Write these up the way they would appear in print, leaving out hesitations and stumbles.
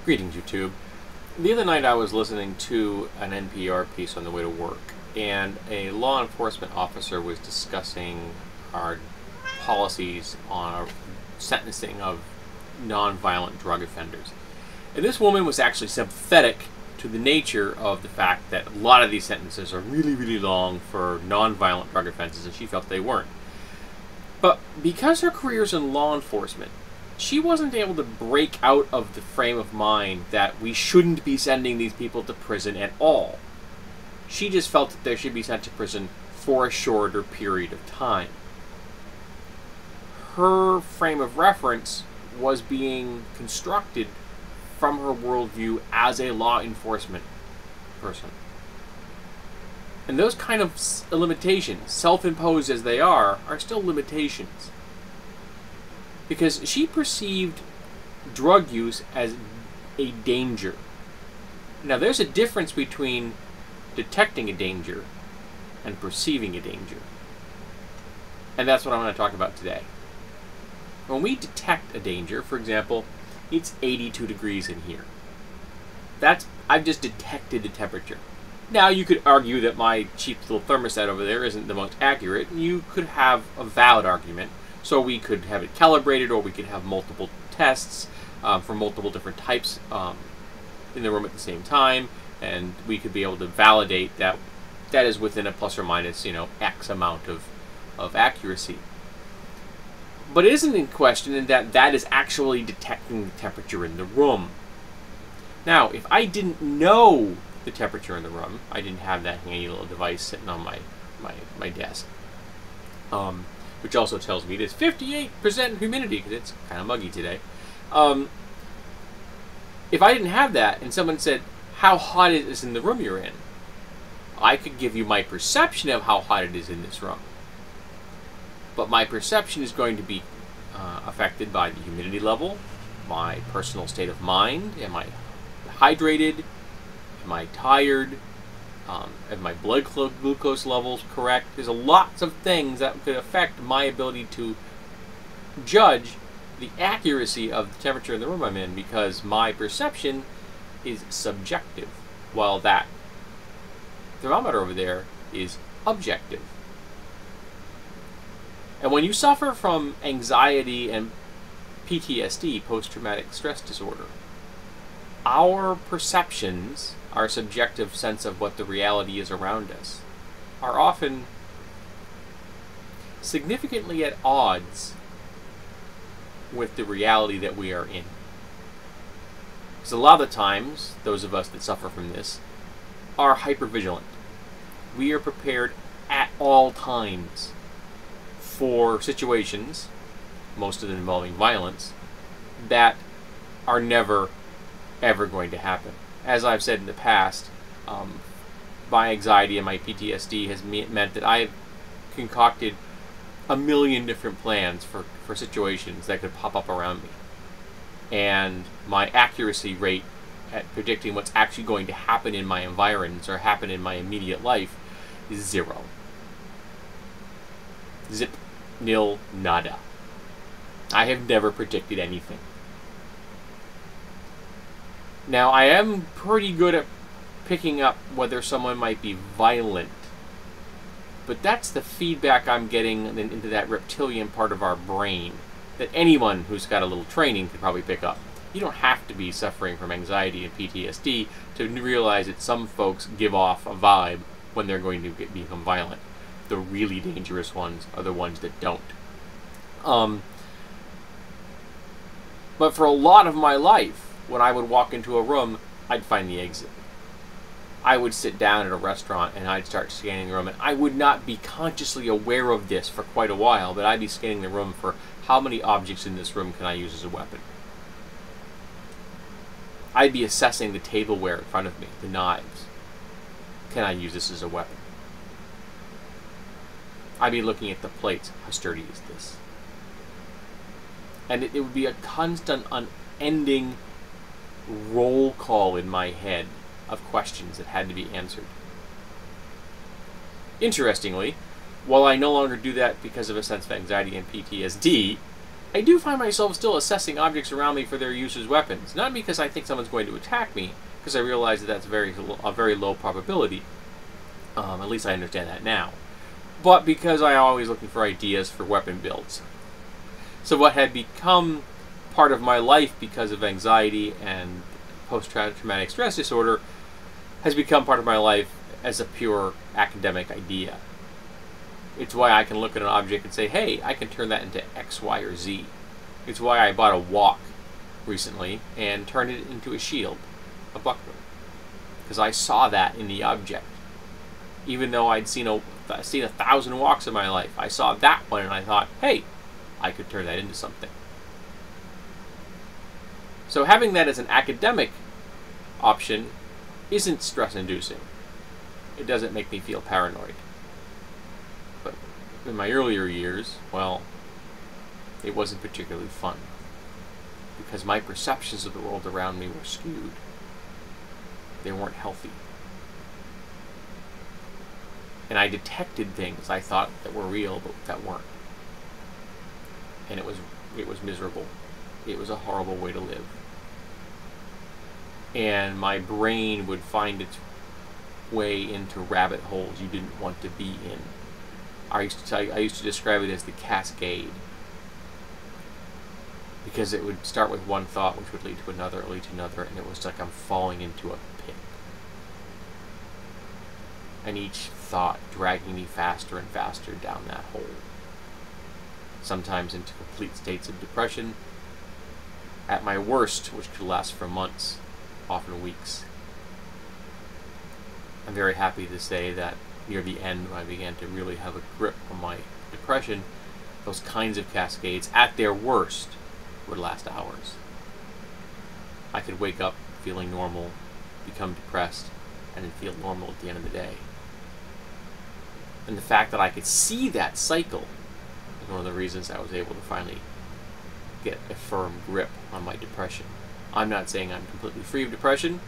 Greetings, YouTube. The other night I was listening to an NPR piece on the way to work, and a law enforcement officer was discussing our policies on our sentencing of non-violent drug offenders. And this woman was actually sympathetic to the nature of the fact that a lot of these sentences are really, really long for non-violent drug offenses, and she felt they weren't. But because her career's in law enforcement, she wasn't able to break out of the frame of mind that we shouldn't be sending these people to prison at all. She just felt that they should be sent to prison for a shorter period of time. Her frame of reference was being constructed from her worldview as a law enforcement person. And those kind of limitations, self-imposed as they are still limitations. Because she perceived drug use as a danger. Now, there's a difference between detecting a danger and perceiving a danger. And that's what I'm going to talk about today. When we detect a danger, for example, it's 82 degrees in here. I've just detected the temperature. Now, you could argue that my cheap little thermostat over there isn't the most accurate, and you could have a valid argument. So we could have it calibrated, or we could have multiple tests for multiple different types in the room at the same time, and we could be able to validate that that is within a plus or minus, X amount of accuracy. But it isn't in question in that that is actually detecting the temperature in the room. Now, if I didn't know the temperature in the room, I didn't have that handy little device sitting on my desk. Which also tells me it is 58% humidity, because it's kind of muggy today. If I didn't have that, and someone said, how hot it is in the room you're in, I could give you my perception of how hot it is in this room. But my perception is going to be affected by the humidity level, my personal state of mind. Am I hydrated? Am I tired? Have my blood glucose levels correct? There's lots of things that could affect my ability to judge the accuracy of the temperature in the room I'm in, because my perception is subjective, while that thermometer over there is objective. And when you suffer from anxiety and PTSD, post-traumatic stress disorder, our perceptions, our subjective sense of what the reality is around us, are often significantly at odds with the reality that we are in. Because a lot of the times, those of us that suffer from this are hypervigilant. We are prepared at all times for situations, most of them involving violence, that are never, ever going to happen. As I've said in the past, my anxiety and my PTSD has meant that I've concocted a million different plans for situations that could pop up around me. And my accuracy rate at predicting what's actually going to happen in my environs or happen in my immediate life is 0. Zip, nil, nada. I have never predicted anything. Now, I am pretty good at picking up whether someone might be violent, but that's the feedback I'm getting into that reptilian part of our brain that anyone who's got a little training could probably pick up. You don't have to be suffering from anxiety and PTSD to realize that some folks give off a vibe when they're going to become violent. The really dangerous ones are the ones that don't. But for a lot of my life, when I would walk into a room, I'd find the exit. I would sit down at a restaurant and I'd start scanning the room, and I would not be consciously aware of this for quite a while, but I'd be scanning the room for how many objects in this room can I use as a weapon. I'd be assessing the tableware in front of me, the knives. Can I use this as a weapon? I'd be looking at the plates. How sturdy is this? And it would be a constant, unending roll call in my head of questions that had to be answered. Interestingly, while I no longer do that because of a sense of anxiety and PTSD, I do find myself still assessing objects around me for their use as weapons. Not because I think someone's going to attack me, because I realize that that's a very low probability. At least I understand that now. But because I'm always looking for ideas for weapon builds. So what had become part of my life because of anxiety and post-traumatic stress disorder has become part of my life as a pure academic idea. It's why I can look at an object and say, hey, I can turn that into X, Y, or Z. It's why I bought a wok recently and turned it into a shield, a buckler. Because I saw that in the object. Even though I'd seen 1,000 woks in my life, I saw that one and I thought, hey, I could turn that into something. So having that as an academic option isn't stress-inducing. It doesn't make me feel paranoid. But in my earlier years, well, it wasn't particularly fun. Because my perceptions of the world around me were skewed. They weren't healthy. And I detected things I thought that were real, but that weren't. And it was miserable. It was a horrible way to live. And my brain would find its way into rabbit holes you didn't want to be in. I used to describe it as the cascade. Because it would start with one thought, which would lead to another, and it was like I'm falling into a pit. And each thought dragging me faster and faster down that hole. Sometimes into complete states of depression. At my worst, which could last for months, often weeks. I'm very happy to say that near the end, when I began to really have a grip on my depression, those kinds of cascades, at their worst, would last hours. I could wake up feeling normal, become depressed, and then feel normal at the end of the day. And the fact that I could see that cycle is one of the reasons I was able to finally get a firm grip on my depression. I'm not saying I'm completely free of depression.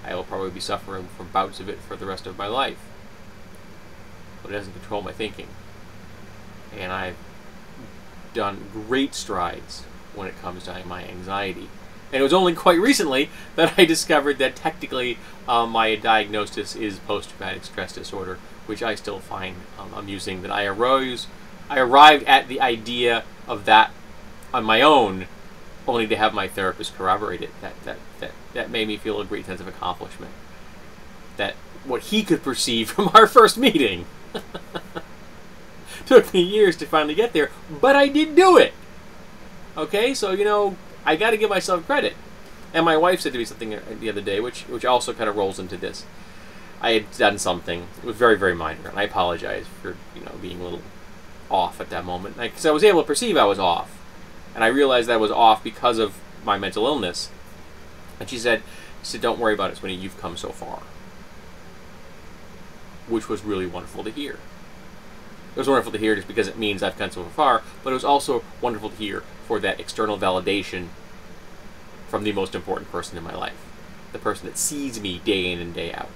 I will probably be suffering from bouts of it for the rest of my life. But it doesn't control my thinking. And I've done great strides when it comes to my anxiety. And it was only quite recently that I discovered that technically my diagnosis is post-traumatic stress disorder, which I still find amusing. That I arrived at the idea of that on my own, only to have my therapist corroborate it. That made me feel a great sense of accomplishment. That what he could perceive from our first meeting took me years to finally get there, but I did do it. Okay, so I got to give myself credit. And my wife said to me something the other day, which also kind of rolls into this. I had done something. It was very, very minor, and I apologize for being a little off at that moment, because I was able to perceive I was off. And I realized that I was off because of my mental illness. And she said, don't worry about it, Swinny, you've come so far. Which was really wonderful to hear. It was wonderful to hear just because it means I've come so far, but it was also wonderful to hear for that external validation from the most important person in my life. The person that sees me day in and day out.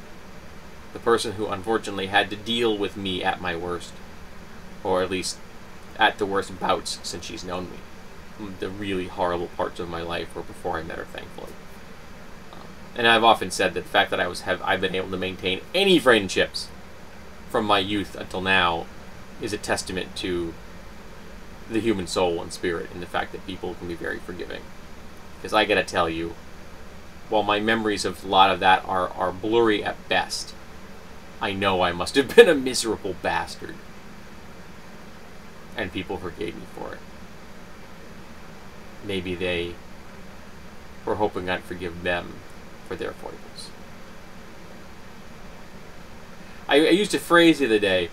The person who unfortunately had to deal with me at my worst. Or at least at the worst bouts since she's known me. The really horrible parts of my life were before I met her, thankfully. And I've often said that the fact that I've been able to maintain any friendships from my youth until now is a testament to the human soul and spirit, and the fact that people can be very forgiving. Because I gotta tell you, while my memories of a lot of that are blurry at best, I know I must have been a miserable bastard. And people forgave me for it. Maybe they were hoping I'd forgive them for their foibles. I used a phrase the other day,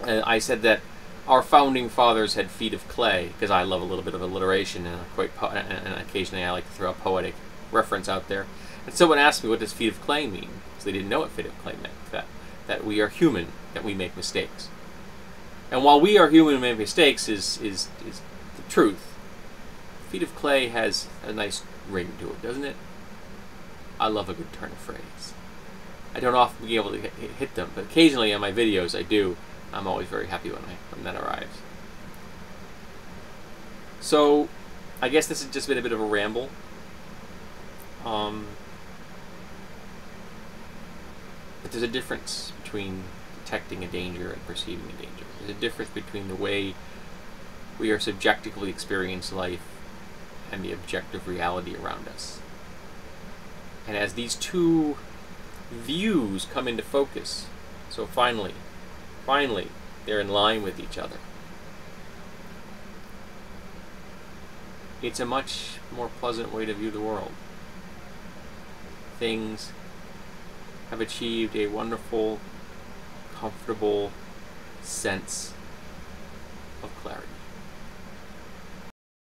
and I said that our founding fathers had feet of clay, because I love a little bit of alliteration, and and occasionally I like to throw a poetic reference out there. And someone asked me, what does feet of clay mean? Because they didn't know what feet of clay meant, that we are human, that we make mistakes. And while we are human and make mistakes is the truth, feet of clay has a nice ring to it, doesn't it? I love a good turn of phrase. I don't often be able to hit them, but occasionally on my videos I do. I'm always very happy when that arrives. So, I guess this has just been a bit of a ramble. But there's a difference between detecting a danger and perceiving a danger. There's a difference between the way we are subjectively experience life and the objective reality around us. And as these two views come into focus, so finally, they're in line with each other, it's a much more pleasant way to view the world. Things have achieved a wonderful, comfortable sense of clarity.